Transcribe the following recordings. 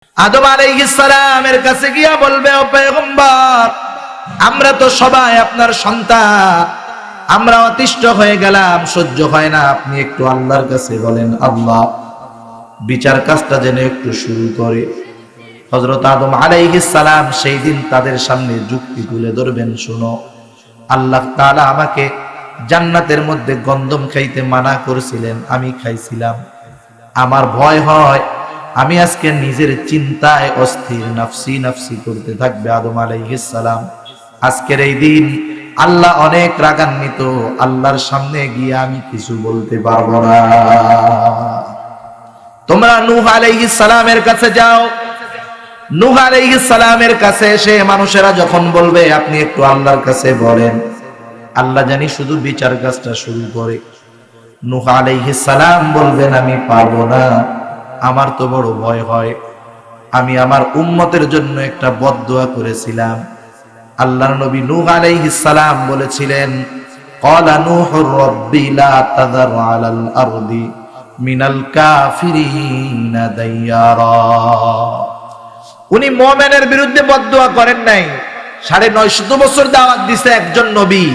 আদম আলাইহিস সালামের কাছে গিয়া বলবে, ও পয়গম্বর, আমরা তো সবাই আপনার সন্তান, আমরা অতিষ্ঠ হয়ে গেলাম, সহ্য হয় না, আপনি একটু আল্লাহর কাছে বলেন, আল্লাহ বিচার কাজটা যেন একটু শুরু করে। হযরত আদম আলাইহিস সালাম সেই দিন তাদের সামনে যুক্তি তুলে ধরবেন, শুনো, আল্লাহ তাআলা আমাকে জান্নাতের মধ্যে গন্ধম খাইতে মানা করেছিলেন, আমি খাইছিলাম। আমার ভয় হয় আমি আজকে নিজের চিন্তায় অস্থির, নাফসি নাফসি করতে থাকবে আদম আলাইহিস সালাম। আজকের এই দিন আল্লাহ অনেক রাগান্বিত, আল্লাহর সামনে গিয়ে আমি কিছু বলতে পারবো না। তোমরা নূহ আলাইহিস সালামের কাছে যাও। নূহ আলাইহিস সালামের কাছে এসে মানুষেরা যখন বলবে আপনি একটু আল্লাহর কাছে বলেন, আল্লাহ জানি শুধু বিচার কাজটা শুরু করে। নূহ আলাইহিস সালাম বলবেন, আমি পারবো না, আমার তো বড় ভয় হয়। আমি আমার উম্মতের জন্য একটা বদদুয়া করেছিলাম। আল্লাহর নবী নূহ আলাইহিস সালাম বলেছিলেন, ক্বালা নূহুর রাব্বি লা তাযার আলাল আরদি মিনাল কাফিরিনা দাইয়ারা। উনি মুমিনের বিরুদ্ধে বদদুয়া করেন নাই। 950 বছর দাওয়াত দিছে একজন নবী,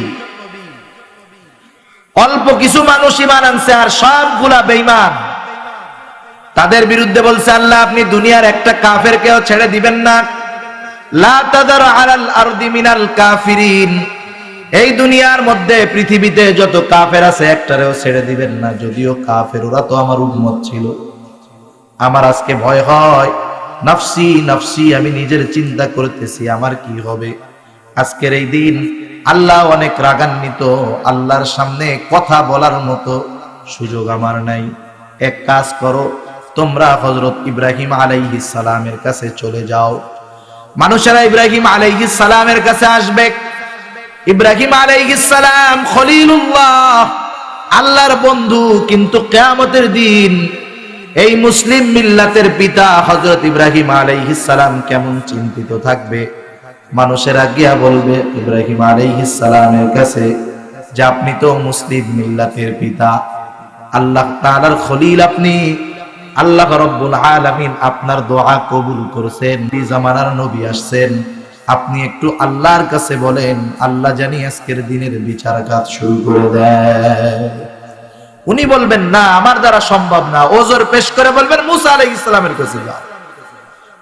অল্প কিছু মানুষ ঈমান আনছে আর সবগুলা বেঈমান। তাদের বিরুদ্ধে বলছে, আল্লাহ আপনি দুনিয়ার একটা কাফেরকেও ছেড়ে দিবেন না। লা তাদার আলাল আরদি মিনাল কাফিরিন, এই দুনিয়ার মধ্যে পৃথিবীতে যত কাফের আছে একটারেও ছেড়ে দিবেন না। যদিও কাফের, ওরা তো আমার উম্মত ছিল। আমার আজকে ভয় হয়, নাফসি নাফসি, আমি নিজের চিন্তা করতেছি আমার কি হবে। আজকের এই দিন আল্লাহ অনেক রাগান্বিত, আল্লাহর সামনে কথা বলার মতো সুযোগ আমার নাই। এক কাজ করো, তোমরা হযরত ইব্রাহিম আলাইহিস সালামের কাছে চলে যাও। মানুষেরা ইব্রাহিম আলাইহিস সালামের কাছে আসবে। ইব্রাহিম আলাইহিস সালাম খলিলুল্লাহ, আল্লাহর বন্ধু, কিন্তু কিয়ামতের দিন এই মুসলিম মিল্লাতের পিতা হযরত ইব্রাহিম আলাইহিস সালাম কেমন চিন্তিত থাকবে। মানুষেরা গিয়া বলবে ইব্রাহিম আলাইহিস সালামের কাছে যে আপনি তো মুসলিম মিল্লাতের পিতা, আল্লাহ তাআলার খলিল আপনি, আল্লাহ রাব্বুল আলামিন আপনার দোয়া কবুল করেছেন, এই জামানার নবী আসছেন, আপনি একটু আল্লাহর কাছে বলেন, আল্লাহ জানি আজকের দিনের বিচার কাজ শুরু করে দেয়। উনি বলবেন, না আমার দ্বারা সম্ভব না, ওজর পেশ করে বলবেন মুসা আলাইহিস সালামের কাছে যাও।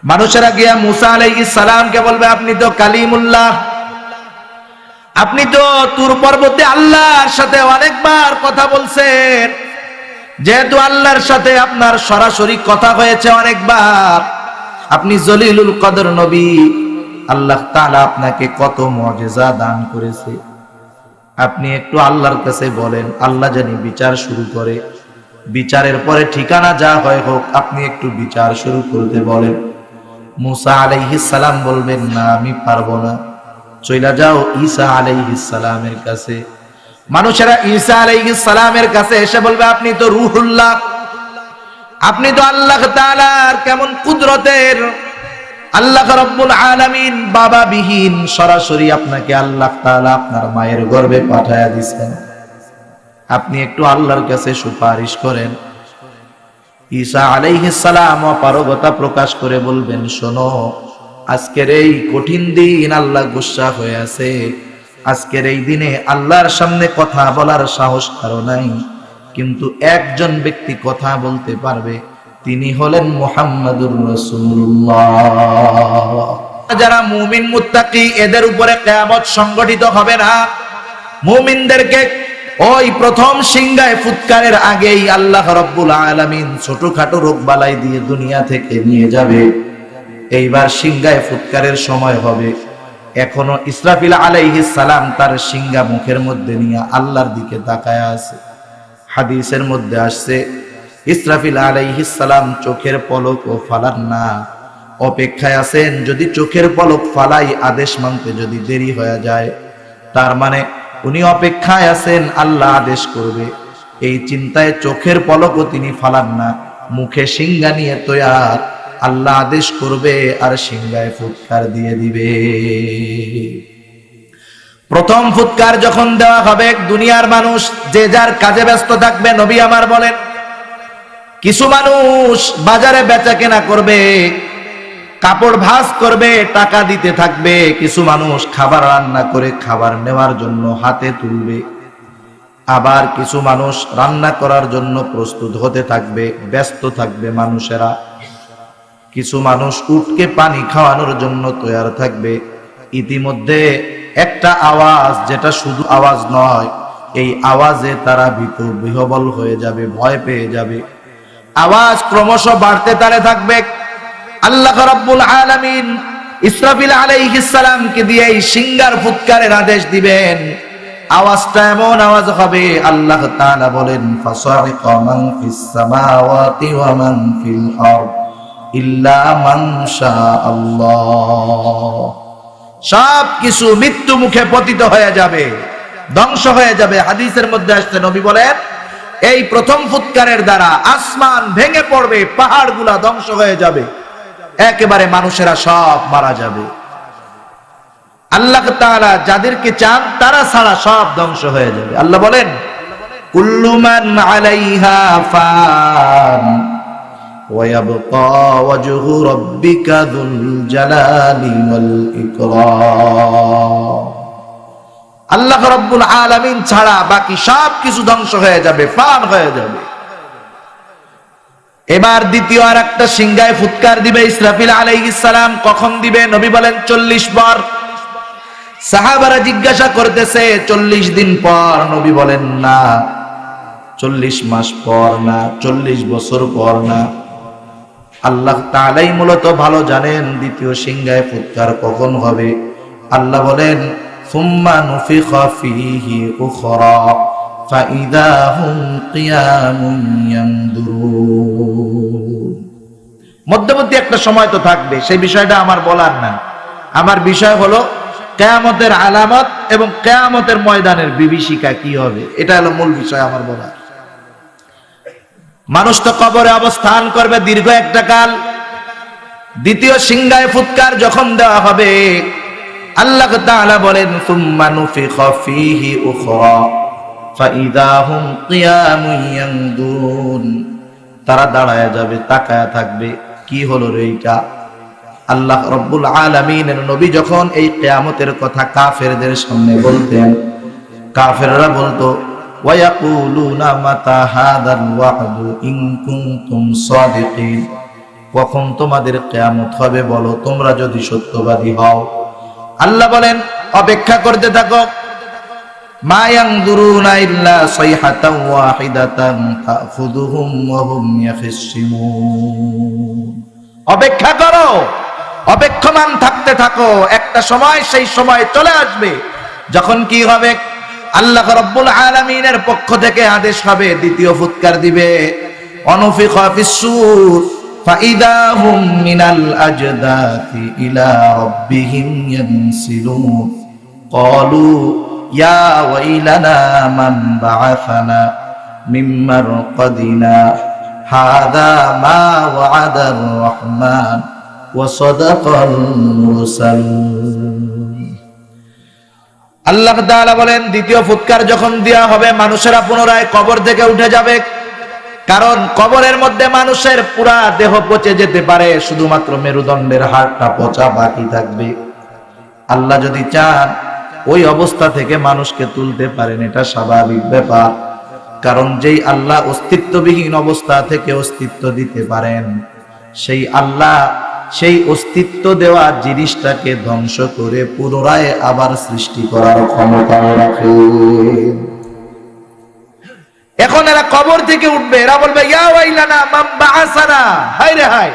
মানুষেরা গিয়া মুসা আলাইহিস সালামকে বলবে, আপনি তো কালিমুল্লাহ, আপনি তো তুর পর্বতে আল্লাহর সাথে অনেকবার কথা বলছেন। যেহেতু আল্লাহর সাথে আপনার সরাসরি কথা হয়েছে অনেকবার, আপনি জলিলুল কদর নবী, আল্লাহ তাআলা আপনাকে কত মুজিজা দান করেছে, আপনি একটু আল্লাহর কাছে বলেন, আল্লাহ জানি বিচার শুরু করে। বিচারের পরে ঠিকানা যা হয় হোক, আপনি একটু বিচার শুরু করতে বলেন। মুসা আলাইহিস সালাম বলবেন, না আমি পারবো না, চইলা যাও ঈসা আলাইহিস সালামের কাছে। মানুষেরা ঈসা আলাইহিস সালামের কাছে এসে বলবে, আপনি তো রূহুল্লাহ, আপনি তো আল্লাহ তাআলার কেমন কুদরতের, আল্লাহ রাব্বুল আলামিন বাবা বিহীন, সরাসরি আপনাকে আল্লাহ তাআলা আপনার মায়ের গর্ভে পাঠায়া দিয়েছেন, আপনি একটু আল্লাহর কাছে সুপারিশ করেন। ঈসা আলাইহিস সালাম অপারগতা প্রকাশ করে বলবেন, শোনো, আজকের এই কঠিন দিন আল্লাহ গুসা হয়ে আছে। আজকের এই দিনে আল্লাহর সামনে কথা বলার সাহস কারো নাই, কিন্তু একজন ব্যক্তি কথা বলতে পারবে, তিনি হলেন মুহাম্মাদুর রাসূলুল্লাহ। যারা মুমিন মুত্তাকি, এদের উপরে কিয়ামত সংগঠিত হবে না। মুমিনদেরকে ওই প্রথম সিংহায় ফুৎকারের আগেই আল্লাহ রাব্বুল আলামিন ছোটখাটো রোগ বালাই দিয়ে দুনিয়া থেকে নিয়ে যাবে। এইবার সিংহায় ফুৎকারের সময় হবে। এখনো ইসরাফিল আলাইহিস সালাম তার সিংহা মুখের মধ্যে নিয়ে আল্লাহর দিকে তাকায় আছে। হাদিসের মধ্যে আসছে, ইসরাফিল আলাইহিস সালাম চোখের পলকও ফালান না, অপেক্ষায় আছেন। যদি চোখের পলক ফালাই আদেশ মানতে যদি দেরি হয়ে যায়, তার মানে উনি অপেক্ষায় আছেন আল্লাহ আদেশ করবে। এই চিন্তায় চোখের পলকও তিনি ফালান না, মুখে সিংহা নিয়ে তৈয়ার, আল্লাহ আদেশ করবে আর সিংহায় ফুৎকার দিয়ে দিবে। প্রথম ফুৎকার যখন দেওয়া হবে, দুনিয়ার মানুষ যে যার কাজে ব্যস্ত থাকবে। নবী আমার বলেন, কিছু মানুষ বাজারে বেচা কেনা করবে, কাপড় ভাঁজ করবে, টাকা দিতে থাকবে। কিছু মানুষ খাবার রান্না করে খাবার নেওয়ার জন্য হাতে তুলবে, আবার কিছু মানুষ রান্না করার জন্য প্রস্তুত হতে থাকবে, ব্যস্ত থাকবে মানুষেরা। কিছু মানুষ উটকে পানি খাওয়ানোর জন্য তৈরি থাকবে। ইতিমধ্যে একটা আওয়াজ, যেটা শুধু আওয়াজ নয়, এই আওয়াজে তারা ভীত বিহ্বল হয়ে যাবে, ভয় পেয়ে যাবে। আওয়াজ ক্রমশ বাড়তে থাকবে। আল্লাহ রাব্বুল আলামিন ইসরাফিল আলাইহিস সালামকে দিয়ে এই সিঙ্গার ফুৎকারের আদেশ দিবেন। আওয়াজটা এমন আওয়াজ হবে, আল্লাহ তাআলা বলেন, ফাসাইকা মান ফিস সামাওয়াতি ওয়া মান ফিল আরদ ইল্লা মান শাআল্লাহ। সব কিছু মৃত্যু মুখে পতিত হয়ে যাবে, ধ্বংস হয়ে যাবে। হাদিসের মধ্যে আসছে, নবী বলেন, এই প্রথম ফুৎকারের দ্বারা আসমান ভেঙে পড়বে, পাহাড়গুলা ধ্বংস হয়ে যাবে, একেবারে মানুষেরা সব মারা যাবে। আল্লাহ তাআলা যাদেরকে চান তারা ছাড়া সব ধ্বংস হয়ে যাবে। আল্লাহ বলেন, কুল্লু মান আলাইহা ফান ওয়া ইয়াবকা ওয়াজহু রাব্বিকা যুল জালালি ওয়াল ইকরাম। আল্লাহ রাব্বুল আলামিন ছাড়া বাকি সব কিছু ধ্বংস হয়ে যাবে, ফান হয়ে যাবে। এবার দ্বিতীয় আর একটা সিংহায় ফুৎকার দিবে ইসরাফিল আলাইহিস সালাম। কখন দিবে? নবী বলেন 40 বার। সাহাবারা জিজ্ঞাসা করতেছে 40 দিন পর? নবী বলেন, না, 40 মাস পর না, 40 বছর পর না। আল্লাহ তাআলাই মূলত ভালো জানেন দ্বিতীয় সিংহায় ফুৎকার কখন হবে। আল্লাহ বলেন, সুম্মা নুফিখা ফীহি উখরা ফাইদা হুম কিয়ামুন ইয়ানদুরুন। মধ্যবর্তী একটা সময় তো থাকবে, সেই বিষয়টা আমার বলার না। আমার বিষয় হলো কিয়ামতের আলামত এবং কিয়ামতের ময়দানের বিভীষিকা কি হবে, এটা হলো মূল বিষয় আমার বলার। মানুষ তো কবরে অবস্থান করবে দীর্ঘ একটা কাল। দ্বিতীয় সিংহায় ফুৎকার যখন দেওয়া হবে, আল্লাহ তাআলা বলেন, সুম্মা নুফিখা ফীহি উখরা ফাইদা হুম কিয়ামুন ইয়ানদুরুন। তারা দাঁড়ায় যাবে, তাকায়া থাকবে, কি হলো রে এটা? আল্লাহ রাব্বুল আলামিনের নবী যখন এই কিয়ামতের কথা কাফেরদের সামনে বলতেন, কাফেররা বলতো, ওয়া ইয়াকুলুনা মাতা হাদাল ওয়া'দু ইন কুনতুম সাদিকিন। কখন তোমাদের কিয়ামত হবে বলো, তোমরা যদি সত্যবাদী হও। আল্লাহ বলেন, অপেক্ষা করতে থাকো। মা ইয়ানদুরুনা ইল্লা সাইহাতান ওয়াহিদাতান তাখুযুহুম ওয়া হুম ইয়াখিসিমুন। অপেক্ষা করো, অপেক্ষমান থাকতে থাকো। একটা সময়, সেই সময় চলে আসবে যখন কি হবে? আল্লাহ রাব্বুল আলামিনের পক্ষ থেকে আদেশ হবে, দ্বিতীয় ফুৎকার দিবে। অনুফিখা ফিস-সূর ফাইদা হুম মিনাল আজদাতি ইলা রাব্বিহিম ইয়ানসিলুন। ক্বালু ইয়া ওয়াইলানা মান বা'আসানা মিন মারকাদিনা হাযা মা ওয়া'আদার রাহমান ওয়া সাদাকাল মুরসালুন। আল্লাহ তাআলা বলেন, দ্বিতীয় ফুৎকার যখন দেয়া হবে, মানুষেরা পুনরায় কবর থেকে উঠে যাবে। কারণ কবরের মধ্যে মানুষের পুরা দেহ পচে যেতে পারে, শুধুমাত্র মেরুদণ্ডের হাড়টা পচা বাকি থাকবে। আল্লাহ যদি চান ওই অবস্থা থেকে মানুষকে তুলতে পারেন, এটা স্বাভাবিক ব্যাপার। কারণ যেই আল্লাহ অস্তিত্ববিহীন অবস্থা থেকে অস্তিত্ব দিতে পারেন, সেই আল্লাহ সেই অস্তিত্ব দেওয়া জিনিসটাকে ধ্বংস করে পুনরায় আবার সৃষ্টি করার ক্ষমতা রাখেন। এখন এরা কবর থেকে উঠবে, এরা বলবে, ইয়া ওয়াইলানা মান বা'আসানা। হায় রে হায়,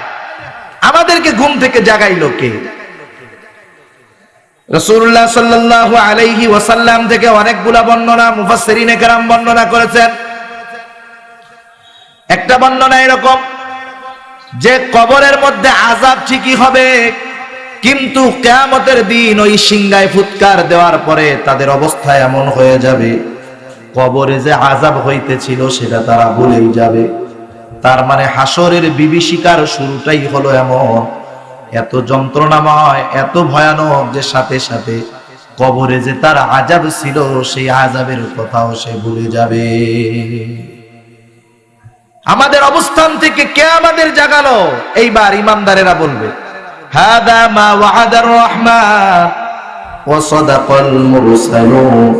আমাদেরকে ঘুম থেকে জাগাইলো কে? রাসূলুল্লাহ সাল্লাল্লাহু আলাইহি ওয়াসাল্লাম থেকে অনেকগুলা বর্ণনা মুফাসসিরিনে কেরাম বর্ণনা করেছেন। একটা বর্ণনা এরকম যে কবরের মধ্যে আযাব ঠিকই হবে, কিন্তু কিয়ামতের দিন ওই সিংহায় ফুৎকার দেওয়ার পরে তাদের অবস্থা এমন হয়ে যাবে, কবরে যে আযাব হইতেছিল সেটা তারা ভুলেই যাবে। তার মানে হাসরের বিভীষিকার শুরুটাই হলো এমন, এত যন্ত্রণাময়, এত ভয়ানক যে সাথে সাথে কবরে যে তার আযাব ছিল সেই আযাবের কথাও সে ভুলে যাবে। আমাদের অবস্থান থেকে কে আমাদের জাগালো? এইবার ইমানদারেরা বলবে, হাদা মা ওয়া'দার রহমান ওয়া সাদাকাল মুরসালুন।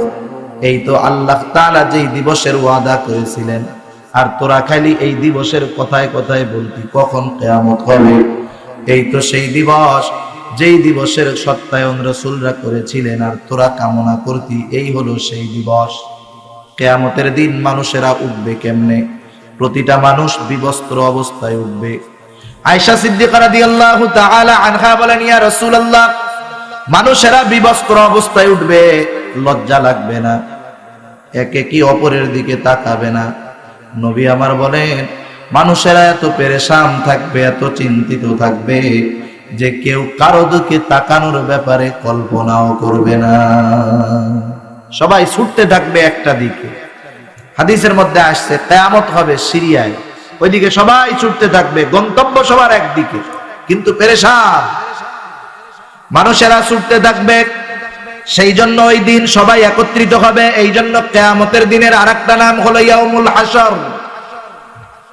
এই তো আল্লাহ তাআলা যেই দিবসের ওয়াদা করেছিলেন, আর তোরা খালি এই দিবসের কথায় কথায় বলতি কখন কিয়ামত হবে। এই তো সেই দিবস, যেই দিবসের সত্যায়ন রাসূলরা করেছিলেন আর তোরা কামনা করতি, এই হলো সেই দিবস। কিয়ামতের দিন মানুষেরা উঠবে কেমনে? প্রতিটা মানুষ বিবস্ত্র অবস্থায় উঠবে। আয়েশা সিদ্দিকা রাদিয়াল্লাহু তাআলা আনহা বলেন, ইয়া রাসূলুল্লাহ, মানুষেরা বিবস্ত্র অবস্থায় উঠবে, লজ্জা লাগবে না? একে কি অপরের দিকে তাকাবে না? নবী আমার বলেন, মানুষেরা এত পেরেশান থাকবে, এত চিন্তিত থাকবে যে কেউ কারো দিকে তাকানোর ব্যাপারে কল্পনাও করবে না। সবাই ছুটতে থাকবে একটা দিকে। হাদিসের মধ্যে আসছে কিয়ামত হবে সিরিয়ায়, ওইদিকে সবাই ছুটতে থাকবে, গন্তব্য সবার একদিকে, কিন্তু পেরেশান। মানুষেরা ছুটতে থাকবে, সেই জন্য ওই দিন সবাই একত্রিত হবে। এই জন্য কিয়ামতের দিনের আরেকটা নাম হলো ইয়াউমুল হাশর।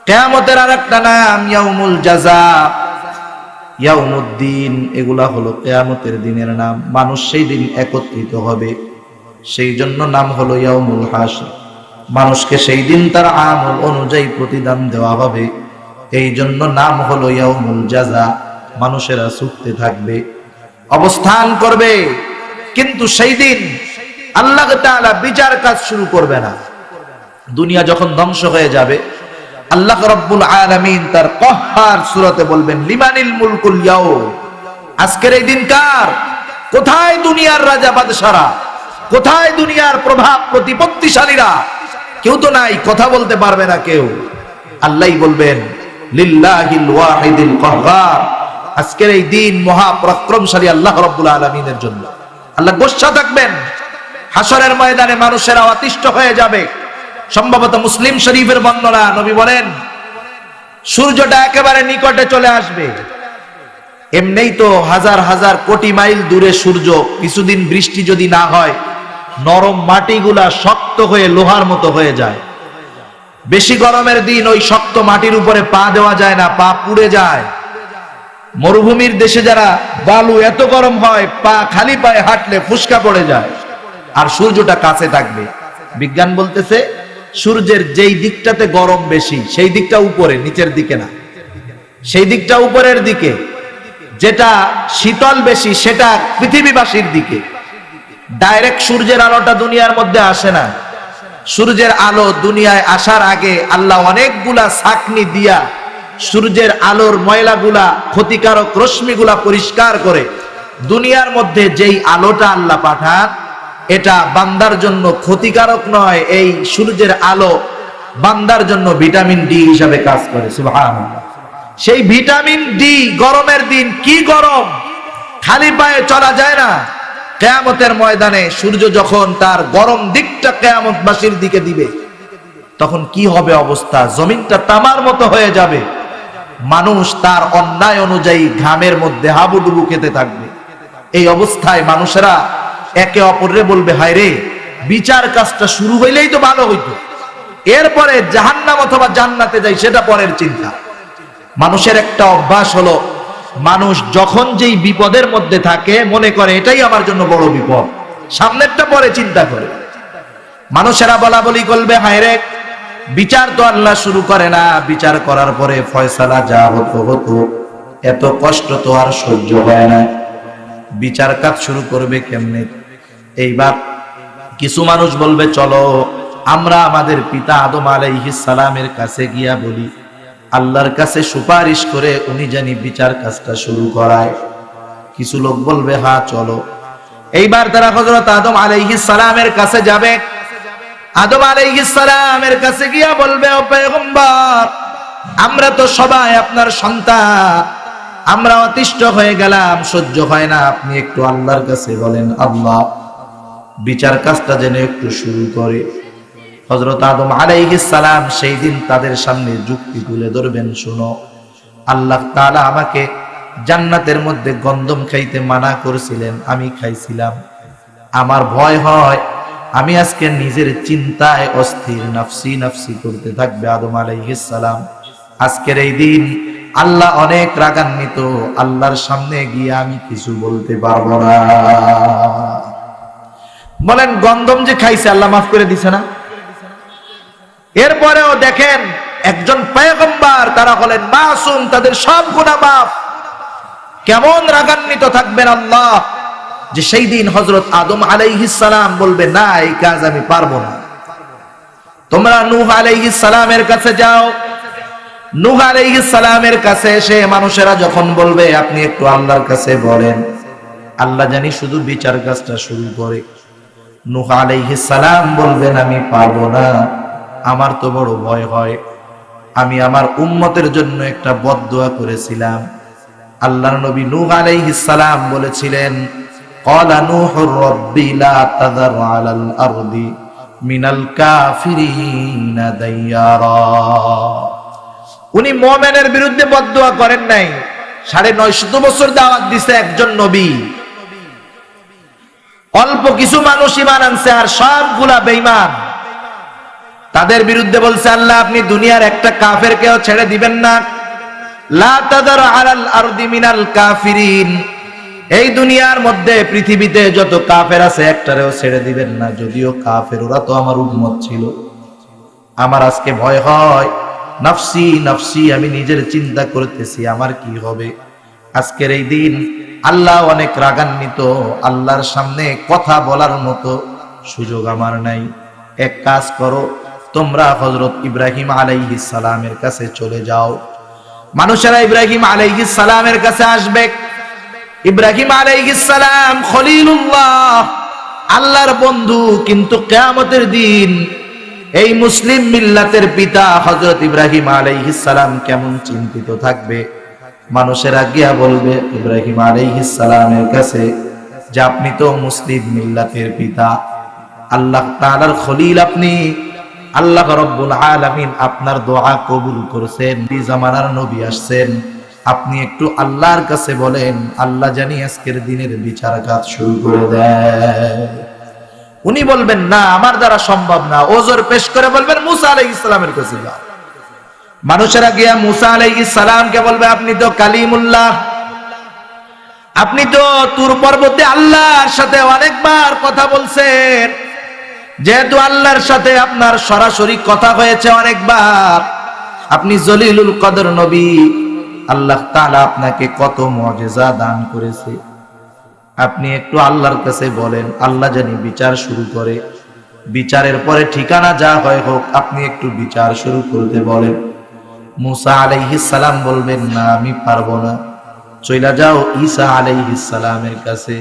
কিয়ামতের আরেকটা নাম ইয়াউমুল জাযা, ইয়াউমুদ্দিন। এগুলা হলো কিয়ামতের দিনের নাম। মানুষ সেই দিন একত্রিত হবে, সেই জন্য নাম হলো ইয়াউমুল হাশর। মানুষকে সেই দিন তার আমল অনুযায়ী প্রতিদান দেওয়া হবে, এই জন্য নাম হলো ইয়াউমুল জাযা। মানুষেরা ছুটতে থাকবে, অবস্থান করবে, কিন্তু সেই দিন আল্লাহ তাআলা বিচার কাজ শুরু করবে না। দুনিয়া যখন ধ্বংস হয়ে যাবে, আল্লাহ রাব্বুল আলামিন তার কহ্হার সূরাতে বলবেন, লিমানিল মুলকুল ইয়াউম। আজকের এই দিন কার? কোথায় দুনিয়ার রাজা বাদশারা? কোথায় দুনিয়ার প্রভাব প্রতিপত্তিশালীরা? কেউ তো নাই, কথা বলতে পারবে না কেউ। আল্লাহই বলবেন, লিল্লাহিল ওয়াহিদিল কাহ্হার। আজকের এই দিন মহাপরাক্রমশালী আল্লাহ রাব্বুল আলামিনের জন্য। আল্লাহ গোসা থাকবেন। হাসরের ময়দানে মানুষেরা অতিষ্ঠ হয়ে যাবে। সম্ভবত মুসলিম শরীফের বর্ণনা, নবী বলেন সূর্যটা একেবারে নিকটে চলে আসবে। এমনিই তো হাজার হাজার কোটি মাইল দূরে সূর্য। কিছুদিন বৃষ্টি যদি না হয়, নরম মাটিগুলা শক্ত হয়ে লোহার মতো হয়ে যায়। বেশি গরমের দিন ওই শক্ত মাটির উপরে পা দেওয়া যায় না, পা পুড়ে যায়। মরুভূমির দেশে যারা বালু, এত গরম হয় পা খালি পায়ে হাঁটলে ফুসকা পড়ে যায়। আর সূর্যটা কাছে থাকবে। বিজ্ঞান বলতেছে সূর্যের যেই দিকটাতে গরম বেশি সেই দিকটা উপরে, নিচের দিকে না। সেই দিকটা উপরের দিকে। যেটা শীতল বেশি সেটা পৃথিবীবাসীর দিকে। ডাইরেক্ট সূর্যের আলোটা দুনিয়ার মধ্যে আসে না। সূর্যের আলো দুনিয়ায় আসার আগে আল্লাহ অনেকগুলা ছাঁকনি দিয়া সূর্যের আলোর ময়লাগুলা, ক্ষতিকারক রশ্মিগুলা পরিষ্কার করে দুনিয়ার মধ্যে যেই আলোটা আল্লাহ পাঠান, এটা বান্দার জন্য ক্ষতিকারক নয়। এই সূর্যের আলো বান্দার জন্য ভিটামিন ডি হিসাবে কাজ করে। সুবহানাল্লাহ। সেই ভিটামিন ডি, গরমের দিন কি গরম, খালি পায়ে চলা যায় না। কিয়ামতের ময়দানে সূর্য যখন তার গরম দিকটা কিয়ামতবাসীর দিকে দিবে, তখন কি হবে অবস্থা? জমিনটা তামার মতো হয়ে যাবে। মানুষ তার অন্যায় অনুযায়ী ঘামের মধ্যে হাবুডুবু খেতে থাকবে। এই অবস্থায় মানুষেরা একে অপররে বলবে, হায় রে, বিচার কাজটা শুরু হইলেই তো ভালো হইতো, এরপরে জাহান্নাম অথবা জান্নাতে যাই সেটা পরের চিন্তা। মানুষের একটা অভ্যাস হলো, মানুষ যখন যেই বিপদের মধ্যে থাকে মনে করে এটাই আমার জন্য বড় বিপদ, সামনেরটা পরে চিন্তা করে। মানুষেরা বলা বলি করবে, হায় রে, বিচার তো আল্লাহ শুরু করে না, বিচার করার পরে ফয়সালা যা হতো হতো, এত কষ্ট তো আর সহ্য হয় না, বিচার কাজ শুরু করবে কেমনে? এইবার কিছু মানুষ বলবে, চলো আমরা আমাদের পিতা আদম আলাইহিস সালামের কাছে গিয়া বলি, আল্লাহর কাছে সুপারিশ করে উনি জানি বিচার কাজটা শুরু করায়। কিছু লোক বলবে, হ্যাঁ চলো। এইবার তারা হযরত আদম আলাইহিস সালামের কাছে যাবে। আদম আলাইহিস সালামের কাছে গিয়া বলবে, ও পয়গম্বর, আমরা তো সবাই আপনার সন্তান, আমরা অতিষ্ঠ হয়ে গেলাম, সহ্য হয় না, আপনি একটু আল্লাহর কাছে বলেন, আল্লাহ বিচার কাজটা যেন একটু শুরু করে। হযরত আদম আলাইহিস সালাম সেই দিন তাদের সামনে যুক্তি তুলে ধরবেন, শুনো, আল্লাহ তাআলা আমাকে জান্নাতের মধ্যে গন্ধম খাইতে মানা করেছিলেন, আমি খাইছিলাম। আমার ভয় হয় আমি আজকে নিজের চিন্তায় অস্থির, নাফসি নাফসি করতে থাকবে আদম আলাইহিস সালাম। আজকের এই দিন আল্লাহ অনেক রাগান্বিত, আল্লাহর সামনে গিয়ে আমি কিছু বলতে পারবো না। বলেন গন্ধম যে খাইছে আল্লাহ মাফ করে দিছে না? এরপরেও দেখেন একজন পয়গম্বর, তারা হলেন মাসুম, তাদের সব গুনাহ মাফ। কেমন রাগান্বিত থাকবেন আল্লাহ, যে সেই দিন হযরত আদম আলাইহিস সালাম বলবে না, এই কাজ আমি পারবো না। তোমরা নূহ আলাইহিস সালামের কাছে যাও। নূহ আলাইহিস সালামের কাছে এসে মানুষেরা যখন বলবে আপনি একটু আল্লাহর কাছে বলেন, আল্লাহ জানি শুধু বিচার কাজটা শুরু করে। নূহ আলাইহিস সালাম বলবেন আমি পারবো না, আমার তো বড় ভয় হয়। আমি আমার উম্মতের জন্য একটা বদদুয়া করেছিলাম। আল্লাহর নবী নূহ আলাইহিস সালাম বলেছিলেন, ক্বালা নূহুর রাব্বি লা তাযার আলাল আরদি মিনাল কাফিরিনা দাইয়ারা। উনি মুমিনের বিরুদ্ধে বদদুয়া করেন নাই। 950 বছর দাওয়াত দিছে একজন নবী, অল্প কিছু মানুষ ঈমান আনছে আর সবগুলা বেঈমান। তাদের বিরুদ্ধে বলছে আল্লাহ আপনি দুনিয়ার একটা কাফেরকেও ছেড়ে দিবেন না। লা তাযার আলাল আরদি মিনাল কাফিরিন, এই দুনিয়ার মধ্যে পৃথিবীতে যত কাফের আছে একটারেও ছেড়ে দিবেন না। যদিও কাফের, ওরা তো আমার উম্মত ছিল। আমার আজকে ভয় হয়, নফসি নফসি, আমি নিজের চিন্তা করতেছি আমার কি হবে। আজকের এই দিন আল্লাহ অনেক রাগান্বিত, আল্লাহর সামনে কথা বলার মতো সুযোগ আমার নাই। এক কাজ করো, তোমরা হযরত ইব্রাহিম আলাইহিস সালামের কাছে চলে যাও। মানুষেরা ইব্রাহিম আলাইহিস সালামের কাছে আসবে। ইব্রাহিম আলাইহিস সালাম খলিলুল্লাহ, আল্লাহর বন্ধু, কিন্তু কিয়ামতের দিন এই মুসলিম মিল্লাতের পিতা হযরত ইব্রাহিম আলাইহিস সালাম কেমন চিন্তিত থাকবে। মানুষেরা গিয়া বলবে ইব্রাহিম আলাইহিস সালামের কাছে যে আপনি তো মুসলিম মিল্লাতের পিতা, আল্লাহ তাআলার খলিল আপনি, আল্লাহ রাব্বুল আলামিন আপনার দোয়া কবুল করেছেন, এই জামানার নবী আসছেন, আপনি একটু আল্লাহর কাছে বলেন আল্লাহ জানি আজকের দিনের বিচার কাজ শুরু করে দেয়। উনি বলবেন না, আমার দ্বারা সম্ভব না। ওজর পেশ করে বলবেন মুসা আলাইহিস সালামের কাছে যাও। মানুষেরা গিয়া মুসা আলাইহিস সালামকে বলবে আপনি তো কালিমুল্লাহ, আপনি তো তুর পর্বতে আল্লাহর সাথে অনেকবার কথা বলছেন। যেহেতু আল্লাহর সাথে আপনার সরাসরি কথা হয়েছে অনেকবার, আপনি জলিলুল কদর নবী, আল্লাহ তাআলা আপনাকে কত মুজিজা দান করেছে। আপনি একটু আল্লাহর কাছে বলেন আল্লাহ জানি বিচার শুরু করে। বিচারের পরে ঠিকানা যা হয় হোক, আপনি একটু বিচার শুরু করতে বলেন। মুসা আলাইহিস সালাম বলবেন না, আমি পারবো না। চইলা যাও ঈসা আলাইহিস সালামের কাছে।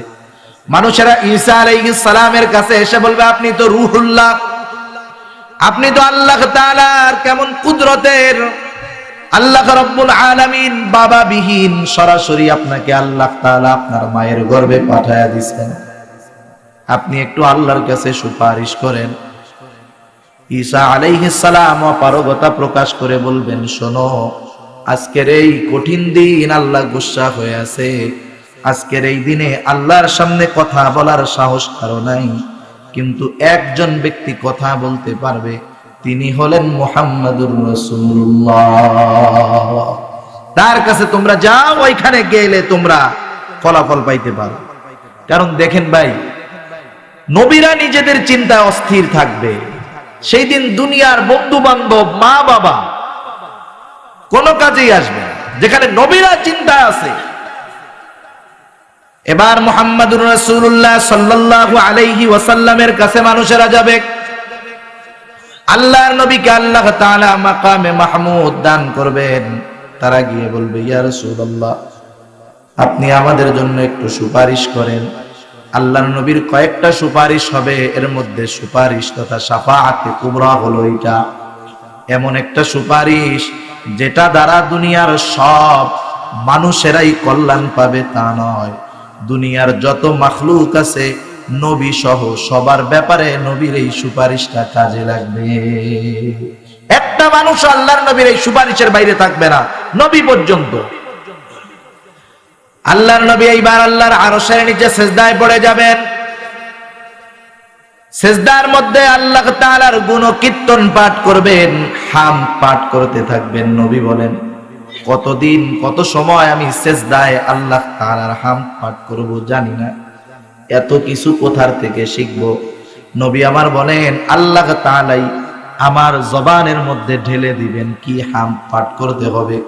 মানুষেরা ঈসা আলাইহিস সালামের কাছে এসে বলবে আপনি তো রূহুল্লাহ, আপনি তো আল্লাহ তাআলার কেমন কুদরতের, আল্লাহ রাব্বুল আলামিন বাবা বিহীন, সরাসরি আপনাকে আল্লাহ তাআলা আপনার মায়ের গর্ভে পাঠায়া দিয়েছেন। আপনি একটু আল্লাহর কাছে সুপারিশ করেন। ঈসা আলাইহিস সালাম অপারগতা প্রকাশ করে বলবেন শোনো, আজকের এই কঠিন দিন আল্লাহ গুসা হয়ে আছে। আজকের এই দিনে আল্লাহর সামনে কথা বলার সাহস কারো নাই, কিন্তু একজন ব্যক্তি কথা বলতে পারবে, তিনি হলেন মুহাম্মাদুর রাসূলুল্লাহ। তার কাছে তোমরা যাও, ওইখানে গেলে তোমরা ফলাফল পাইতে পারো। কারণ দেখেন ভাই, নবীরা নিজেদের চিন্তায় অস্থির থাকবে। সেই দিন দুনিয়ার বন্ধু বান্ধব, মা বাবা কোন কাজেই আসবে না, যেখানে নবীরা চিন্তায় আছে। এবার মুহাম্মাদুর রাসূলুল্লাহ সাল্লাল্লাহু আলাইহি ওয়াসাল্লামের কাছে মানুষেরা যাবে। আল্লাহর নবীকে আল্লাহ তাআলা মাকামে মাহমুদ দান করবেন। তারা গিয়ে বলবে ইয়া রাসূলুল্লাহ, আপনি আমাদের জন্য একটু সুপারিশ করেন। আল্লাহর নবীর কয়েকটা সুপারিশ হবে, এর মধ্যে সুপারিশ তথা শাফাআতে কুবরা হলো এটা। এমন একটা সুপারিশ যেটা দ্বারা দুনিয়ার সব মানুষেরাই কল্যাণ পাবে তা নয়, দুনিয়ার যত মাখলুক আছে নবী সহ সবার ব্যাপারে নবীর এই সুপারিশটা কাজে লাগবে। একটা মানুষ আল্লাহর নবীর এই সুপারিশের বাইরে থাকবে না, নবী পর্যন্ত। আল্লাহর নবী এইবার আল্লাহর আরশের নিচে সিজদায় পড়ে যাবেন। সিজদার মধ্যে আল্লাহ তাআলার গুণ কীর্তন পাঠ করবেন, হাম পাঠ করতে থাকবেন। নবী বলেন কতদিন কত সময় আমি সেজদায় আল্লাহ তাআলার হামদ পাঠ করব জানি না, এত কিছু কোথার থেকে শিখব। নবী আমার বলেন আল্লাহ তাআলাই আমার জবানের মধ্যে ঢেলে দিবেন কি হামদ পাঠ করতে হবে।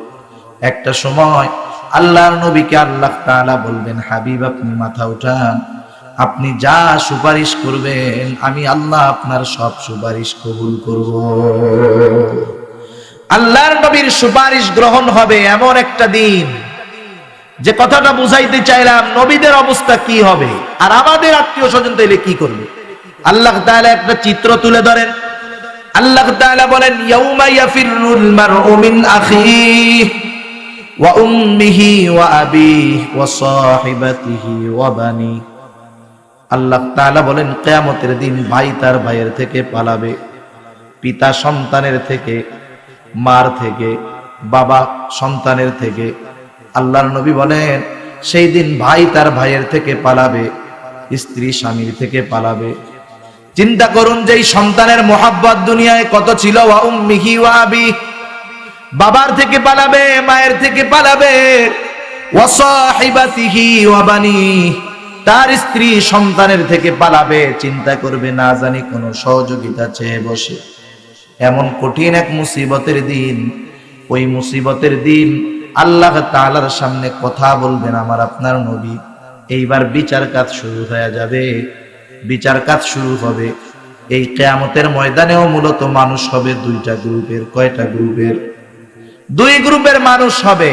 একটা সময় আল্লাহর নবীকে আল্লাহ তাআলা বলবেন, হাবিব আপনি মাথা উঠান, আপনি যা সুপারিশ করবেন আমি আল্লাহ আপনার সব সুপারিশ কবুল করব। আল্লাহর নবীর সুপারিশ গ্রহণ হবে এমন একটা দিন, যে কথাটা বুঝাইতে চাইলাম নবীদের অবস্থা কি হবে আর আমাদের আত্মীয় স্বজন তাইলে কি করবে। আল্লাহ তাআলা একটা চিত্র তুলে ধরেন। আল্লাহ তাআলা বলেন, ইয়াউমা ইয়াফিরুল মারউ মিন আখিহি ওয়া উম্মিহি ওয়া আবিহি ওয়া সাহিবাতিহি ওয়া বানি। আল্লাহ তাআলা বলেন কিয়ামতের দিন ভাই তার ভাইয়ের থেকে পালাবে, পিতা সন্তানের থেকে, মার থেকে, বাবা সন্তানের থেকে। আল্লাহর নবী বলেন সেই দিন ভাই তার ভাইয়ের থেকে পালাবে, স্ত্রী স্বামীর থেকে পালাবে। চিন্তা করুন যে সন্তানের মোহাব্বত দুনিয়ায় কত ছিল। ওয়া উম্মিহি ওয়া আবি, বাবার থেকে পালাবে, মায়ের থেকে পালাবে। ওয়া সাহিবাতিহি ওয়া বানি, তার স্ত্রী সন্তানের থেকে পালাবে। চিন্তা করবে না জানি কোন সহযোগিতা চেয়ে বসে। এমন কঠিন এক মুসিবতের দিন, ওই মুসিবতের দিন আল্লাহ তাআলার সামনে কথা বলবেন আমার আপনার নবী। এইবার বিচার কাজ শুরু হয়ে যাবে, বিচার কাজ শুরু হবে। এই কিয়ামতের ময়দানেও মূলত মানুষ হবে দুইটা গ্রুপের। কয়টা গ্রুপের? দুই গ্রুপের মানুষ হবে।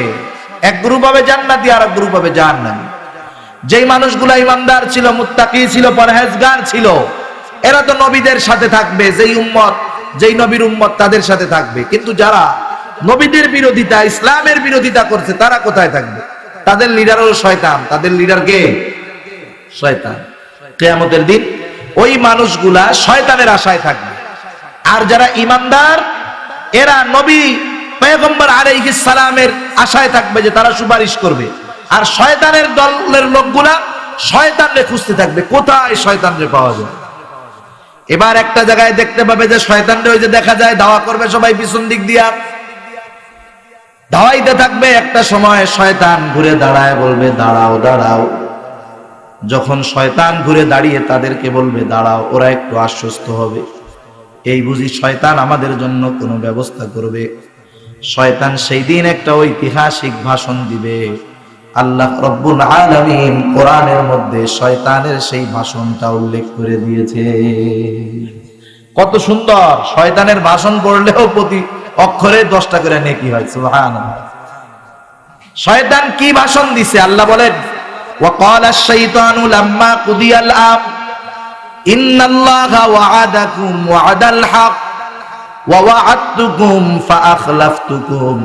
এক গ্রুপ হবে জান্নাতি আর এক গ্রুপ হবে জাহান্নামী। যেই মানুষগুলো ইমানদার ছিল, মুত্তাকি ছিল, পরহেজগার ছিল, এরা তো নবীদের সাথে থাকবে। যেই উম্মত, যেই নবীর উম্মত তাদের সাথে থাকবে। কিন্তু যারা নবীদের বিরোধিতা, ইসলামের বিরোধিতা করছে তারা কোথায় থাকবে? তাদের লিডার হলো শয়তান। তাদের লিডার কে? শয়তান। কিয়ামতের দিন ওই মানুষগুলা শয়তানের আশায় থাকবে। আর যারা ইমানদার এরা নবী পয়গম্বর আলাইহিস সালামের আশায় থাকবে যে তারা সুপারিশ করবে। আর শয়তানের দলের লোকগুলা শয়তানরে খুঁজতে থাকবে, কোথায় শয়তানরে পাওয়া যায়। এবার একটা জায়গায় দেখতে পাবে যে শয়তানরে ওই যে দেখা যায় দাওয়া করবে সবাই পিছন দিক দিয়া দাওয়াইতে থাকবে। একটা সময় শয়তান ঘুরে দাঁড়ায় বলবে দাঁড়াও দাঁড়াও। যখন শয়তান ঘুরে দাঁড়িয়ে তাদেরকে বলবে দাঁড়াও, ওরা একটু আশ্বস্ত হবে। এই বুঝি শয়তান আমাদের জন্য কোনো ব্যবস্থা করবে। শয়তান সেই দিন একটা ঐতিহাসিক ভাষণ দিবে। আল্লাহ রব্বুল আলামিন কোরআনের মধ্যে শয়তানের সেই ভাষণটা উল্লেখ করে দিয়েছে। কত সুন্দর! শয়তানের ভাষণ পড়লেও প্রতি অক্ষরে 10টা করে নেকি হয়। সুবহানাল্লাহ। শয়তান কি ভাষণ দিছে আল্লাহ বলেন, وقال الشيطان لما قضي الأمر إن الله وعدكم وعد الحق ووعدتكم فأخلفتكم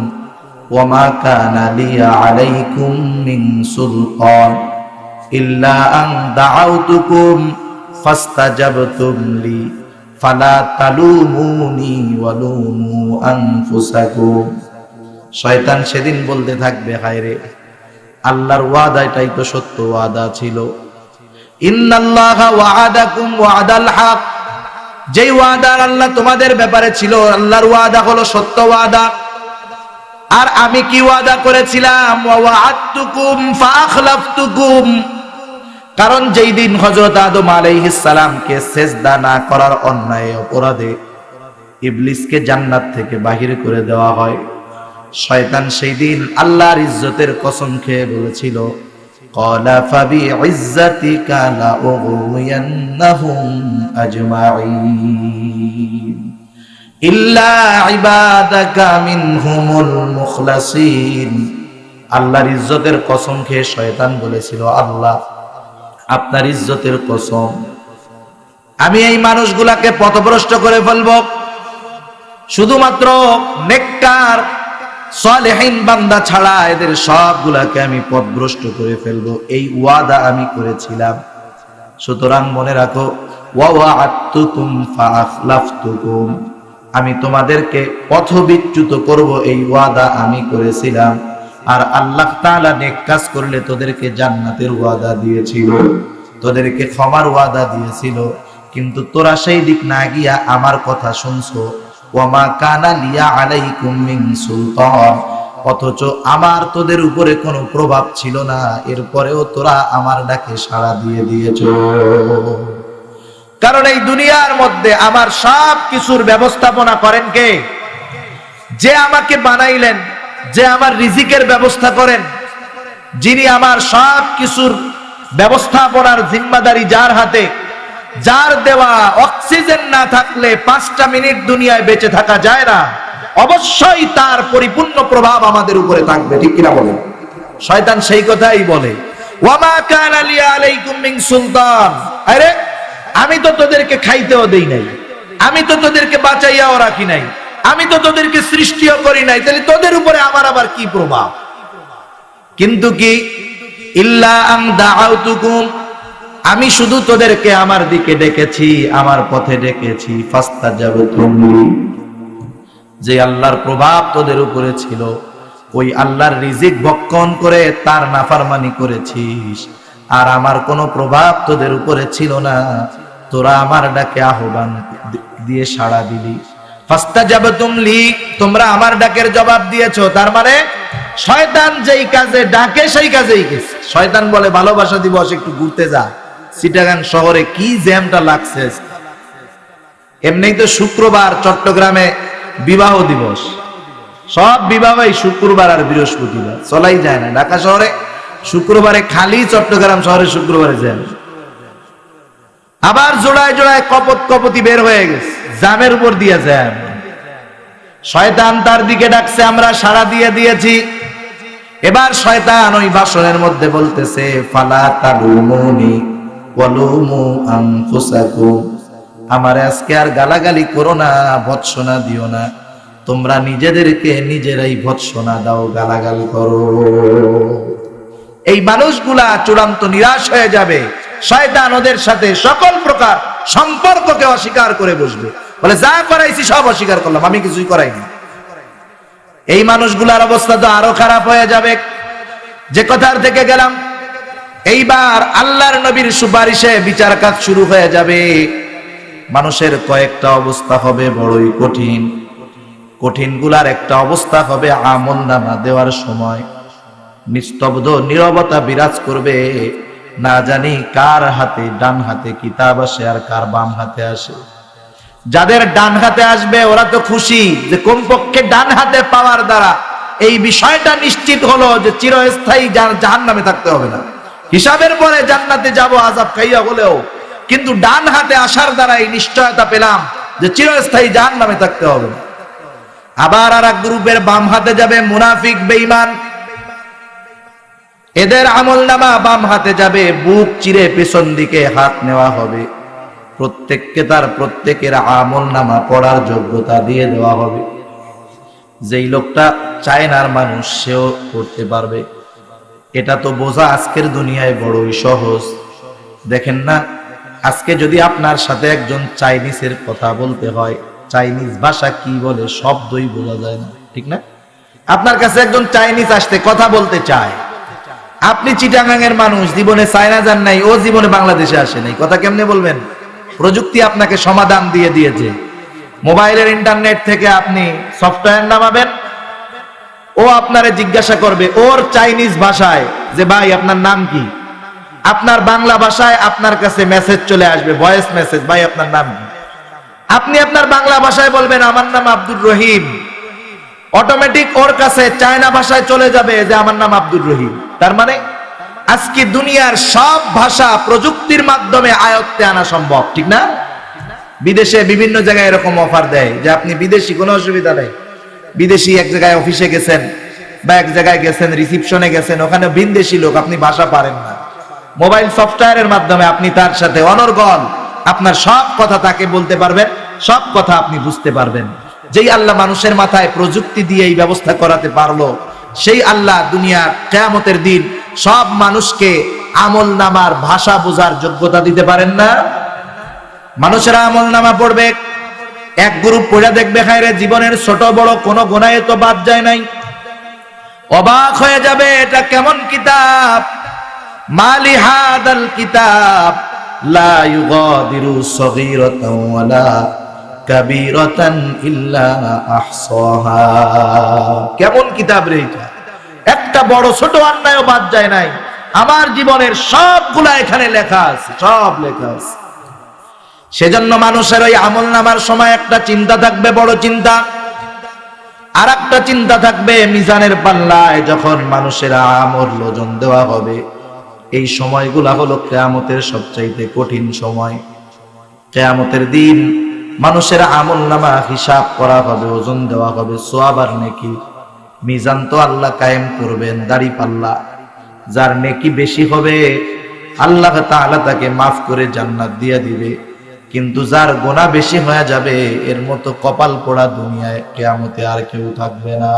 وما كان لي عليكم من سلطان إلا أن دعوتكم فاستجبتم لي فلا تلوموني ولوموا أنفسكم। শয়তান সেদিন বলতে থাকবে, হায় রে আল্লাহর ওয়াদাটাই তো সত্য ওয়াদা ছিল। ইন্নাল্লাহা ওয়া'আদাকুম ওয়া'দাল হক, যেই ওয়াদা আল্লাহ তোমাদের ব্যাপারে ছিল, আল্লাহর ওয়াদা হলো সত্য ওয়াদা। আর আমি কি ওয়াদা করেছিলাম? ওয়া'আদতুকুম ফাআখলাফতুকুম, কারণ যেই দিন হযরত আদম আলাইহিস সালামকে সিজদা না করার অন্যায় অপরাধে ইবলিসকে জান্নাত থেকে বাহির করে দেওয়া হয়, শয়তান সেই দিন আল্লাহর ইজ্জতের কসম খেয়ে বলেছিল, ক্বালা ফাবিইজ্জাতিকা লাউগওয়ান্নাহুম আজমাঈন ইল্লা ইবাদাকা মিনহুমুল মুখলাসিন। আল্লাহর ইজ্জতের কসম খেয়ে শয়তান বলেছিল, আল্লাহ আপনার ইজ্জতের কসম, আমি এই মানুষগুলাকে পথভ্রষ্ট করে ফেলব, শুধুমাত্র নেককার সালেহীন বান্দা ছাড়া এদের সবগুলাকে আমি পথভ্রষ্ট করে ফেলবো। এই ওয়াদা আমি করেছিলাম। সুতরাং মনে রাখো, ওয়া'আদতুকুম ফাআখলাফতুকুম, আমি তোমাদেরকে পথবিচ্যুত করব, এই ওয়াদা আমি করেছিলাম। আর আল্লাহ তাআলা নেক কাজ করলে তোদেরকে জান্নাতের ওয়াদা দিয়েছিল, তোদেরকে ক্ষমার ওয়াদা দিয়েছিল। কিন্তু তোরা সেই দিক না গিয়া আমার কথা শুনছো। ওয়ামা কানা লিয়া আলাইকুম মিন সুলতান, অথচ আমার তোদের উপরে কোনো প্রভাব ছিল না, এরপরেও তোরা আমার ডাকে সাড়া দিয়ে দিয়েছ। কারণ এই দুনিয়ার মধ্যে আমার সব কিছুর ব্যবস্থাপনা করেন কে? যে আমাকে বানাইলেন, যে আমার রিজিকের ব্যবস্থা করেন, যিনি আমার সব কিছুর ব্যবস্থাপনার জিম্মাদারি যার হাতে, যার দেওয়া অক্সিজেন না থাকলে 5টা মিনিট দুনিয়ায় বেঁচে থাকা যায় না, অবশ্যই তার পরিপূর্ণ প্রভাব আমাদের উপরে থাকবে। ঠিক কিনা বলেন? শয়তান সেই কথাই বলে, ওয়ামা কানা লি আলাইকুম মিন সুলতান। আরে আমি তো তোদেরকে খাইতেও দেই নাই, আমি তো তোদেরকে বাঁচাইয়াও রাখি নাই, আমি তো তোদেরকে সৃষ্টিও করি নাই, তাহলে তোদের উপরে আমার আবার কি প্রভাব? কিন্তু কি, ইল্লা আন দাআউতুকুম, আমি শুধু তোদেরকে আমার দিকে ডেকেছি, আমার পথে ডেকেছি। ফাস্তাজাবতুম লি, যে আল্লাহর প্রভাব তোদের উপরে ছিল, ওই আল্লাহর রিজিক ভক্ষণ করে তার নাফরমানি করেছিস, আর আমার কোনো প্রভাব তোদের উপরে ছিল না, তোরা আমার ডাকে আহ্বান দিয়ে সাড়া দিলি। ফাস্তাজাবতুম লি, তোমরা আমার ডাকের জবাব দিয়েছো। তার মানে শয়তান যেই কাজে ডাকে সেই কাজেই গেছে। শয়তান বলে ভালোবাসা দিবস একটু ঘুরতে যা, চিটাগাং শহরে কি জ্যামটা লাগছে। এমনি তো শুক্রবার চট্টগ্রামে বিবাহ দিবস, সব বিবাহই শুক্রবার আর বৃহস্পতিবার, চলাই যায় না। ঢাকা শহরে শুক্রবারে খালি, চট্টগ্রাম শহরে শুক্রবারে যায়। আবার জোড়ায় জোড়ায় কপতি বের হয়ে গেছে, জামের উপর দিয়ে যায়। শয়তান তার দিকে ডাকছে, আমরা সাড়া দিয়ে দিয়েছি। এবার শয়তান ওই ভাষণের মধ্যে বলতেছে, ফালা তালুমুনি ওয়ালুমু আনফুসাকুম, আমারে আজকে আর গালাগালি করো না, ভৎসনা দিও না, তোমরা নিজেদেরকে নিজেরাই ভৎসনা দাও, গালাগাল করো। এই মানুষগুলা চূড়ান্ত নিরাশ হয়ে যাবে। শয়তান ওদের সাথে সকল প্রকার সম্পর্ককে অস্বীকার করে বসবে, বলে যা করাইছি সব অস্বীকার করলাম, আমি কিছুই করাইনি। এই মানুষগুলার অবস্থা তো আরো খারাপ হয়ে যাবে। যে কথার থেকে গেলাম, এইবার আল্লাহর নবীর সুপারিশে বিচার কাজ শুরু হয়ে যাবে। মানুষের কয়েকটা অবস্থা হবে বড়ই কঠিন। কঠিন গুলার একটা অবস্থা হবে আমলনামা দেওয়ার সময় নিস্তব্ধ নীরবতা বিরাজ করবে। না জানি কার হাতে, ডান হাতে কিতাব আসে আর কার বাম হাতে আসে। যাদের ডান হাতে আসবে ওরা তো খুশি যে কমপক্ষে ডান হাতে পাওয়ার দ্বারা এই বিষয়টা নিশ্চিত হলো যে চিরস্থায়ী জাহান্নামে থাকতে হবে না, হিসাবের পরে জান্নাতে যাব আযাব খাইয়া হলেও, কিন্তু ডান হাতে আসার দ্বারা এই নিশ্চয়তা পেলাম যে চিরস্থায়ী জাহান্নামে থাকতে হবে না। আবার আর এক গ্রুপের বাম হাতে যাবে মুনাফিক, বেঈমান। এদের আমলনামা বাম হাতে যাবে, বুক চিরে পেছন দিকে হাত নেওয়া হবে, প্রত্যেককে তার প্রত্যেকের আমলনামা পড়ার যোগ্যতা দিয়ে দেওয়া হবে। যেই লোকটা চায়নার মানুষ সেও করতে পারবে। এটা তো বোঝা আজকের দুনিয়ায় বড়ই সহজ। দেখেন না, আজকে যদি আপনার সাথে একজন চাইনিজের কথা বলতে হয়, চাইনিজ ভাষা কি বলে শব্দই বোঝা যায় না, ঠিক না? আপনার কাছে একজন চাইনিজ আসতে কথা বলতে চায়, আপনি চিটাগাংয়ের মানুষ, জীবনে চায়না যান নাই, ও জীবনে বাংলাদেশে আসে নাই, কথা কেমনে বলবেন? প্রযুক্তি আপনাকে সমাধান দিয়ে দিয়েছে। মোবাইলের ইন্টারনেট থেকে আপনি সফটওয়্যার নামাবেন, ও আপনারে জিজ্ঞাসা করবে ওর চাইনিজ ভাষায় যে ভাই আপনার নাম কি। আপনার বাংলা ভাষায় আপনার কাছে মেসেজ চলে আসবে, ভয়েস মেসেজ, ভাই আপনার নাম কি। আপনি আপনার বাংলা ভাষায় বলবেন আমার নাম আব্দুর রহিম, অটোমেটিক ওর কাছে চায়না ভাষায় চলে যাবে যে আমার নাম আব্দুর রহিম। তার মানে আজকে দুনিয়ার সব ভাষা প্রযুক্তির মাধ্যমে আয়ত্তে আনা সম্ভব, ঠিক না? বিদেশে বিভিন্ন জায়গায় এরকম অফার দেয় যে আপনি বিদেশি, কোনো অসুবিধা নেই। বিদেশি এক জায়গায় অফিসে গেছেন বা এক জায়গায় গেছেন, রিসিপশনে গেছেন, ওখানে ভিনদেশি লোক, আপনি ভাষা পারেন না, মোবাইল সফটওয়্যারের মাধ্যমে আপনি তার সাথে অনর্গল আপনার সব কথা তাকে বলতে পারবেন, সব কথা আপনি বুঝতে পারবেন। যেই আল্লাহ মানুষের মাথায় প্রযুক্তি দিয়ে এই ব্যবস্থা করাতে পারলো, সেই আল্লাহ দুনিয়ার কিয়ামতের দিন সব মানুষকে আমলনামার ভাষা বোঝার যোগ্যতা দিতে পারেন না? মানুষেরা আমলনামা পড়বে, এক গ্রুপ পড়ে দেখবে খায়রে জীবনের ছোট বড় কোনো গুনাহে তো বাদ যায় নাই। অবাক হয়ে যাবে, এটা কেমন কিতাব, মালি হাদাল কিতাব লা ইউগাদিরু সগীরাতাও ওয়ালা কাবীরাতান ইল্লা আহসাহা। কেমন কিতাব রে এটা, একটা বড় ছোট অন্যায়ও বাদ যায় নাই। আমার জীবনের সবগুলা এখানে লেখা আছে, সব লেখা আছে। সেজন্য মানুষের ওই আমল নামার সময় একটা চিন্তা থাকবে, বড় চিন্তা, আর একটা চিন্তা থাকবে মিজানের পাল্লায় যখন মানুষের আমল ওজন দেওয়া হবে। এই সময়গুলা হলো কিয়ামতের সবচাইতে কঠিন সময়। কিয়ামতের দিন মানুষের আমল নামা হিসাব করা হবে, ওজন দেওয়া হবে, সওয়াব আর নেকি। মিজান তো আল্লাহ কায়েম করবেন, দাড়ি পাল্লা। যার নেকি বেশি হবে আল্লাহ তাআলা তাকে মাফ করে জান্নাত দিয়ে দিবে, কিন্তু যার গুনাহ বেশি হয়ে যাবে এর মতো কপাল পোড়া দুনিয়ায় কিয়ামতে আর কেউ থাকবে না।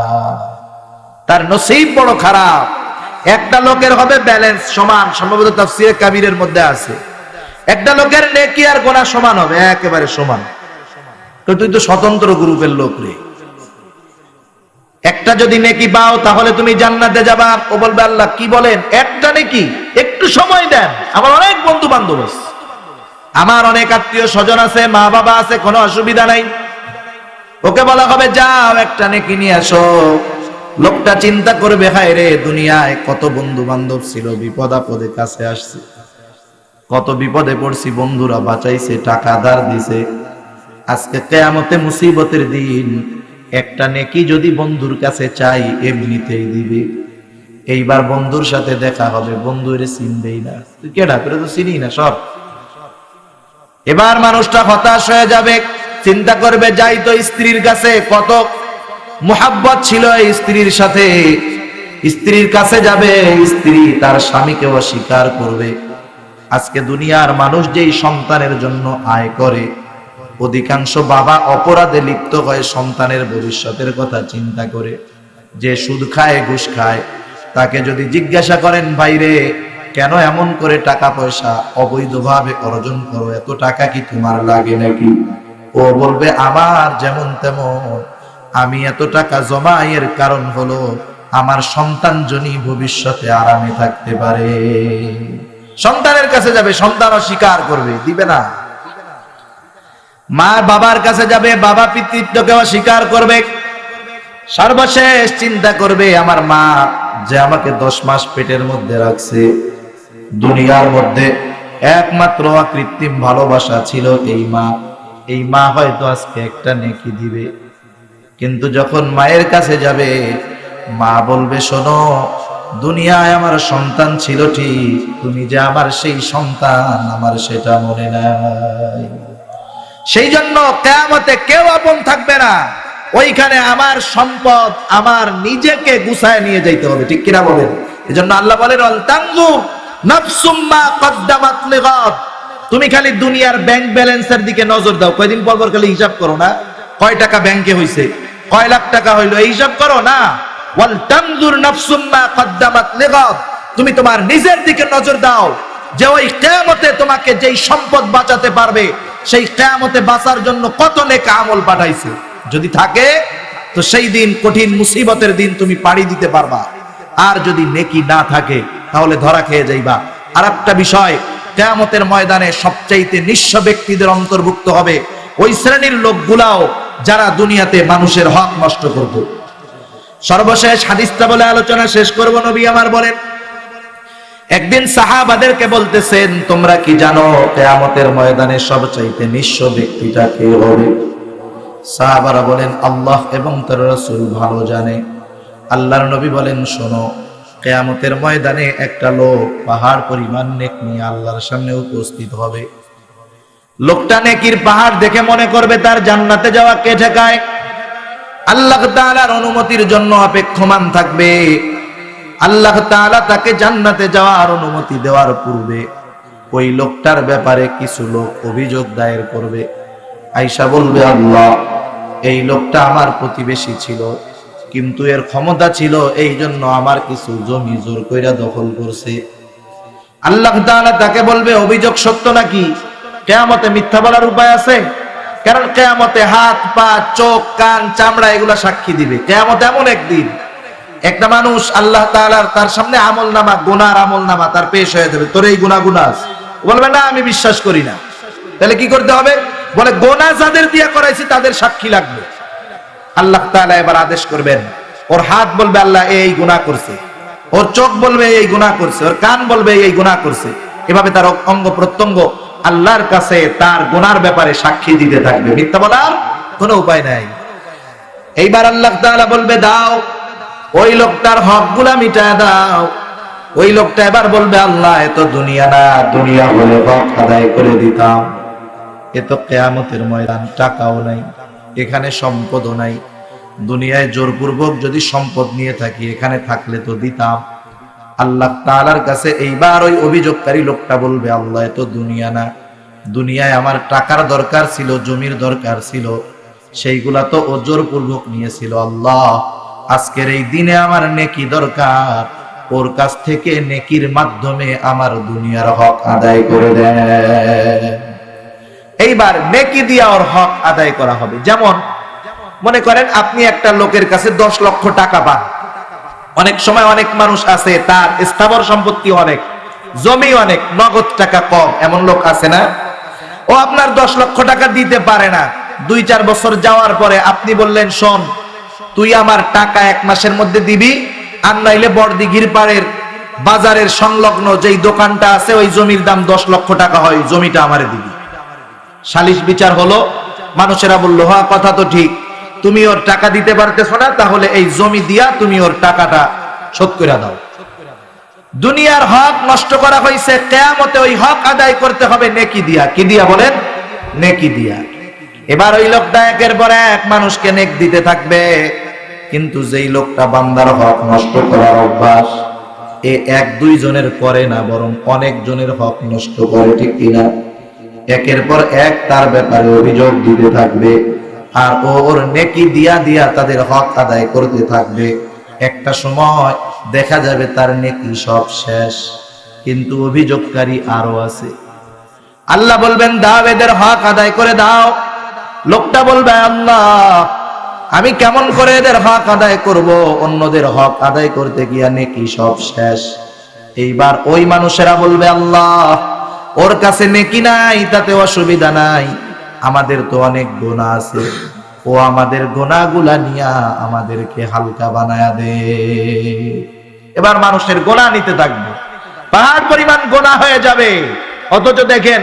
তার নসিব বড় খারাপ। একটা লোকের হবে ব্যালেন্স সমান, সম্ভবত তাফসীরে কাবীরের মধ্যে আছে, একটা লোকের নেকি আর গুনাহ সমান হবে, একেবারে সমান। তো তুই তো স্বতন্ত্র গ্রুপের লোক রে, একটা যদি নেকি পাও তাহলে তুমি জান্নাতে যাবা। ও বলবে আল্লাহ কি বলেন, একটা নেকি, একটু সময় দেন, আমার অনেক বন্ধু বান্ধব আছে, আমার অনেক আত্মীয় স্বজন আছে, মা বাবা আছে, কোনো অসুবিধা নাই। ওকে বলা হবে যাও একটা নেকি নিয়ে আসো। লোকটা চিন্তা করবে, হায় রে দুনিয়ায় কত বন্ধু বান্ধব ছিল, বিপদ আপদে কাছে আসছে, কত বিপদে পড়ছি, বন্ধুরা বাঁচাইছে, টাকা ধার দিছে। আজকে কিয়ামতে মুসিবতের দিন একটা নেকি যদি বন্ধুর কাছে চাই এমনিতেই দিবে। এইবার বন্ধুর সাথে দেখা হবে, বন্ধু এর চিনবেই না, তুই কেডা, তোরে তো চিনি না সব। এবার মানুষটা হতাশ হয়ে যাবে, চিন্তা করবে যাই তো স্ত্রীর কাছে, কত মুহাব্বত ছিল এই স্ত্রীর সাথে, স্ত্রীর কাছে যাবে, স্ত্রী তার স্বামীকে অস্বীকার করবে। আজকে দুনিয়ার মানুষ যেই সন্তানের জন্য আয় করে, অধিকাংশ বাবা অপরাধে লিপ্ত হয় সন্তানের ভবিষ্যতের কথা চিন্তা করে। যে সুদ খায়, ঘুষ খায়, তাকে যদি জিজ্ঞাসা করেন ভাইরে কেন এমন করে টাকা পয়সা অবৈধভাবে অর্জন করো, এত টাকা কি তোমার লাগে নাকি? ও বলবে আমার যেমন তেমন, আমি এত টাকা জমাই এর কারণ হলো আমার সন্তান জনি ভবিষ্যতে আরামে থাকতে পারে। সন্তানের কাছে যাবে, সন্তান অস্বীকার করবে, দিবে না। মা বাবার কাছে যাবে, বাবা পিতৃত্বকে অস্বীকার করবে। সর্বশেষ চিন্তা করবে আমার মা যে আমাকে 10 মাস পেটের মধ্যে রাখছে, দুনিয়ার মধ্যে একমাত্র অকৃত্রিম ভালোবাসা ছিল এই মা, এই মা হয়তো আজকে একটা নেকি দিবে। কিন্তু যখন মায়ের কাছে যাবে, মা বলবে শোনো দুনিয়ায় আমার সন্তান ছিল ঠিক, তুমি যে আমার সেই সন্তান আমার সেটা মনে নাই। সেই জন্য কিয়ামতে কেউ আপন থাকবে না, ওইখানে আমার সম্পদ আমার নিজেকে গুছায় নিয়ে যাইতে হবে, ঠিক কিনা বলেন? এজন্য আল্লাহ বলেন আল তানজুর নাফসুম মা কদ্দামাত লিগাদ। তুমি খালি দুনিয়ার ব্যাংক ব্যালেন্সের দিকে নজর দাও, কয়দিন পর পর খালি হিসাব করো না, কয় টাকা ব্যাংকে হইছে, কয় লাখ টাকা হইলো, এই হিসাব করো না। ওয়াল তানজুর নাফসুম মা কদ্দামাত লিগাদ, তুমি তোমার নিজের দিকে নজর দাও, যে ওই কিয়ামতে তোমাকে যেই সম্পদ বাঁচাতে পারবে, সেই কিয়ামতে বাঁচার জন্য কত নেক আমল পাঠাইছে। যদি থাকে তো সেই দিন কঠিন মুসিবতের দিন তুমি পাড়ি দিতে পারবা, আর যদি নেকি না থাকে তাহলে ধরা খেয়ে যাইবা। আর একটা বিষয়, কিয়ামতের ময়দানে সবচাইতে নিঃস্ব ব্যক্তিদের অন্তর্ভুক্ত হবে ওই শ্রেণীর লোকগুলাও যারা দুনিয়াতে মানুষের হক নষ্ট করত। সর্বশেষ হাদিসটা বলে আলোচনা শেষ করব। নবী আমার বলেন, একদিন সাহাবাদেরকে বলতেছেন তোমরা কি জানো কিয়ামতের ময়দানে সবচাইতে নিঃস্ব ব্যক্তিটা কে হবে? সাহাবারা বলেন আল্লাহ এবং তার রাসূল ভালো জানে। আল্লাহর নবী বলেন শোনো, কিয়ামতের ময়দানে একটা লোক পাহাড় পরিমাণ নেক নিয়ে আল্লাহর সামনে উপস্থিত হবে। লোকটা নেকির পাহাড় দেখে মনে করবে তার জান্নাতে যাওয়া কে ঠেকায়। আল্লাহ তাআলার অনুমতির জন্য অপেক্ষমান থাকবে। আল্লাহ তাআলা তাকে জান্নাতে যাওয়ার অনুমতি দেওয়ার পূর্বে ওই লোকটার ব্যাপারে কিছু লোক অভিযোগ দায়ের করবে। আয়েশা বলবে আল্লাহ, এই লোকটা আমার প্রতিবেশী ছিল, কিন্তু এর ক্ষমতা ছিল এই জন্য আমার কিছু জমি জোর কইরা দখল করছে। আল্লাহ তাআলা তাকে বলবে অভিযোগ সত্য নাকি? কিয়ামতে মিথ্যা বলার উপায় আছে? কারণ কিয়ামতে হাত পা চোখ কান চামড়া এগুলা সাক্ষী দিবে। কিয়ামত এমন একদিন, একটা মানুষ আল্লাহ তাআলার তার সামনে আমল নামা, গুনার আমল নামা তার পেশ হয়ে যাবে, তোর এই গুনাহ আছে, বলবে না আমি বিশ্বাস করি না। তাহলে কি করতে হবে? বলে গোনা যাদের দিয়া করাইছি তাদের সাক্ষী লাগবে। আল্লাহ তাআলা এবার আদেশ করবেন, ওর হাত বলবে আল্লাহ এই গুনাহ করছে, ওর চোখ বলবে এই গুনাহ করছে, ওর কান বলবে এই গুনাহ করছে। এভাবে তার অঙ্গ প্রত্যঙ্গ আল্লাহর কাছে তার গুনার ব্যাপারে সাক্ষী দিতে থাকবে, মিথ্যা বলার কোনো উপায় নাই। এইবার আল্লাহ তাআলা বলবে দাও, ওই লোকটার হকগুলা মিটায় দাও। ওই লোকটা এবার বলবে আল্লাহ এ তো দুনিয়া না, দুনিয়া হলে হক আদায় করে দিতাম। এ তো কিয়ামতের ময়দান, টাকাও নাই, এখানে সম্পদও নাই। দুনিয়ায় জোরপূর্বক যদি সম্পদ নিয়ে থাকি, এখানে থাকলে তো দিতাম। আল্লাহ তাআলার কাছে এইবার ওই অভিযোগকারী লোকটা বলবে আল্লাহ এ তো দুনিয়া না, দুনিয়ায় আমার টাকার দরকার ছিল, জমির দরকার ছিল, সেইগুলা তো ও জোরপূর্বক নিয়েছিল। আল্লাহ আজকের এই দিনে আমার নেকি দরকার, ওর কাছ থেকে নেকির মাধ্যমে আমার দুনিয়ার হক আদায় করে দেয়। এইবার নেকি দিয়া ওর হক আদায় করা হবে। যেমন মনে করেন আপনি একটা লোকের কাছে 10 লক্ষ টাকা পান। অনেক সময় অনেক মানুষ আছে তার স্থাবর সম্পত্তি অনেক, জমি অনেক, নগদ টাকা কম, এমন লোক আছে না? ও আপনার 10 লক্ষ টাকা দিতে পারে না। 2-4 বছর যাওয়ার পরে আপনি বললেন শোন তুই আমার টাকা 1 মাসের মধ্যে দিবি, আর নাইলে বড়দিঘির পাড়ের বাজারের সংলগ্ন যেই দোকানটা আছে ওই জমির দাম 10 লক্ষ টাকা হয়, জমিটা আমারে দিবি। সালিশ বিচার হলো, মানুষেরা বললো হ্যাঁ কথা তো ঠিক, তুমি ওর টাকা দিতে পারতেছো না, তাহলে এই জমি দিয়া তুমি ওর টাকাটা শোধ করে দাও। দুনিয়ার হক নষ্ট করা হয়েছে, কিয়ামতে ওই হক আদায় করতে হবে নেকি দিয়া। কি দিয়া বলেন? নেকি দিয়া। এবার ওই লোকটা একের পর এক মানুষকে নেক দিতে থাকবে, কিন্তু যেই লোকটা বান্দার হক নষ্ট করার অভ্যাস, এ 1-2 জনের করে না, বরং অনেক জনের হক নষ্ট করে, ঠিক কিনা? একের পর এক তার ব্যাপারে অভিযোগ দিতে থাকবে, আর ওর নেকি দিয়া দিয়া তাদের হক আদায় করতে থাকবে। একটা সময় দেখা যাবে তার নেকি সব শেষ, কিন্তু অভিযোগকারী আরো আছে। আল্লাহ বলবেন দাও এদের হক আদায় করে দাও। লোকটা বলবে আল্লাহ আমি কেমন করে এদের হক আদায় করব, অন্যদের হক আদায় করতে গিয়া নেকি সব শেষ। এইবার ওই মানুষেরা বলবে আল্লাহ ওর কাছে নেকি নাই, তাতে অসুবিধা নাই, আমাদের তো অনেক গুনাহ আছে, ও আমাদের গুনাহগুলা নিয়া আমাদেরকে হালকা বানায়া দে। এবার মানুষের গুনাহ নিতে থাকবে, পাহাড় পরিমাণ গুনাহ হয়ে যাবে। অথচ দেখেন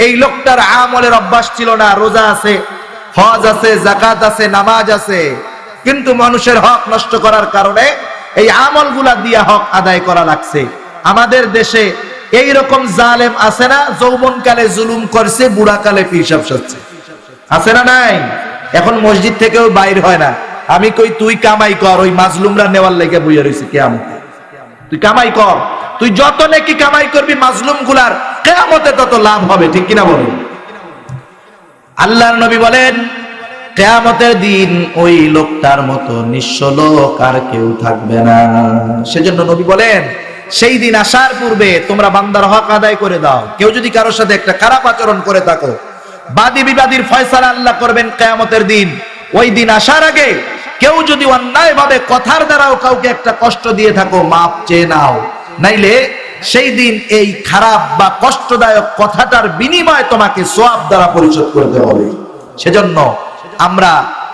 এই লোকটার আমলের অভ্যাস ছিল না, রোজা আছে, হজ আছে, যাকাত আছে, নামাজ আছে, কিন্তু মানুষের হক নষ্ট করার কারণে এই আমলগুলা দিয়া হক আদায় করা লাগছে। আমাদের দেশে এই রকম জালেম আছে না, যৌবনকালে জুলুম করছে, বুড়াকালে পিসাব সাজছে, আছে না নাই? এখন মসজিদ থেকেও বাইর হয় না। আমি কই তুই কামাই কর, ওই মাজলুমরা নেওয়ার লেগে বইয়া রইছে কিয়ামতে। তুই কামাই কর, তুই যত নেকি কামাই করবি মাজলুম গুলার কিয়ামতে তত লাভ হবে, ঠিক কিনা বলেন? আল্লাহর নবী বলেন কিয়ামতের দিন ওই লোকটার মতো নিঃস্ব লোক আর কেউ থাকবে না। সেজন্য নবী বলেন সেই দিন আসার পূর্বে তোমরা বান্দার হক আদায় করে দাও। কেউ যদি কারোর সাথে একটা খারাপ আচরণ করে থাকো, বাদী বিবাদীর ফয়সালা আল্লাহ করবেন কিয়ামতের দিন। ওই দিন আসার আগে কেউ যদি অন্যায়ভাবে কথার দ্বারাও কাউকে একটা কষ্ট দিয়ে থাকো, মাপ চেয়ে নাও, নাইলে সেই দিন এই খারাপ বা কষ্টদায়ক কথাটার বিনিময়ে তোমাকে সওয়াব দ্বারা পরিশোধ করতে হবে। সেজন্য আমরা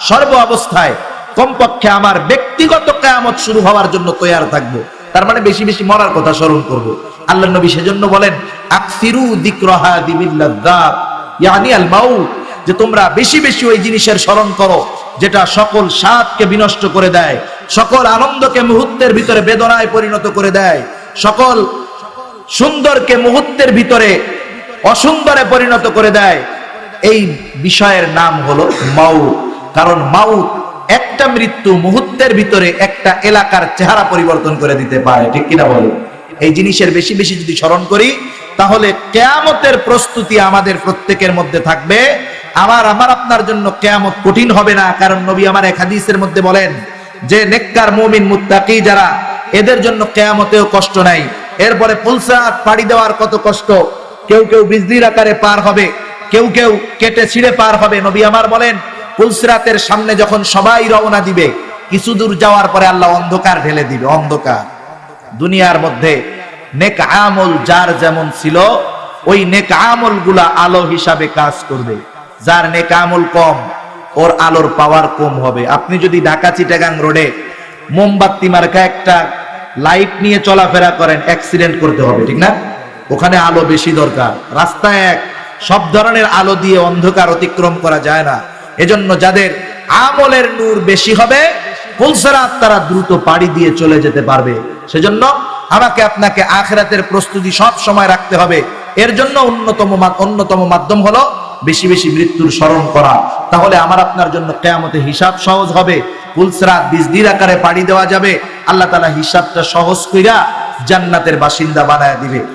সর্ব অবস্থায় কমপক্ষে আমার ব্যক্তিগত কিয়ামত শুরু হওয়ার জন্য তৈয়ার থাকবো। তার মানে বেশি বেশি মরার কথা স্মরণ করব। আল্লাহর নবী সেজন্য বলেন আকসিরু যিকরাহা দিবিল্লাযাত, ইয়ানি আল মাউত, যে তোমরা বেশি বেশি ওই জিনিসের স্মরণ করো যেটা সকল স্বাদকে বিনষ্ট করে দেয়, সকল আনন্দকে মুহূর্তের ভিতরে বেদনায় পরিণত করে দেয়, সকল সুন্দরকে মুহূর্তের ভিতরে অসুন্দরে পরিণত করে দেয়। এই বিষয়ের নাম হলো মাউত। কারণ মাউত একটা মৃত্যু মুহূর্তের ভিতরে একটা এলাকার চেহারা পরিবর্তন করে দিতে পারে, ঠিক কিনা বলে? এই জিনিসের বেশি বেশি যদি স্মরণ করি তাহলে কিয়ামতের প্রস্তুতি আমাদের প্রত্যেকের মধ্যে থাকবে। আমার আপনার জন্য কিয়ামত কঠিন হবে না। কারণ নবী আমার এক হাদিসের মধ্যে বলেন যে নেককার মুমিন মুত্তাকি যারা, এদের জন্য কিয়ামতেও কষ্ট নাই। এরপরে পুলসাত পাড়ি দেওয়ার কত কষ্ট, কেউ কেউ বিজলির আকারে পার হবে, কেউ কেউ কেটে ছিঁড়ে পার হবে। নবী আমার বলেন পুলসিরাতের সামনে যখন সবাই রওনা দিবে, কিছু দূর যাওয়ার পরে আল্লাহ অন্ধকার ঢেলে দিবে, অন্ধকার। দুনিয়ার মধ্যে নেক আমল যার যেমন ছিল, ওই নেক আমল গুলা আলো হিসাবে কাজ করবে। যার নেক আমল কম ওর আলোর পাওয়ার কম হবে। আপনি যদি ঢাকা চিটাগাং রোডে মোমবাতি মার্কা একটা লাইট নিয়ে চলাফেরা করেন, অ্যাক্সিডেন্ট করতে হবে, ঠিক না? ওখানে আলো বেশি দরকার। রাস্তায় এক সব ধরনের আলো দিয়ে অন্ধকার অতিক্রম করা যায় না। এজন্য যাদের আমলের নূর বেশি হবে পুলসিরাত তারা দ্রুত পাড়ি দিয়ে চলে যেতে পারবে। সেজন্য আমাকে আপনাকে আখিরাতের প্রস্তুতি সব সময় রাখতে হবে। এর জন্য অন্যতম মাধ্যম হলো বেশি বেশি মৃত্যুর স্মরণ করা। তাহলে আমার আপনার জন্য কিয়ামতে হিসাব সহজ হবে। পুলসিরাত বিজলির আকারে পাড়ি দেওয়া যাবে। আল্লাহ তাআলা হিসাবটা সহজ কইরা জান্নাতের বাসিন্দা বানায় দিবে।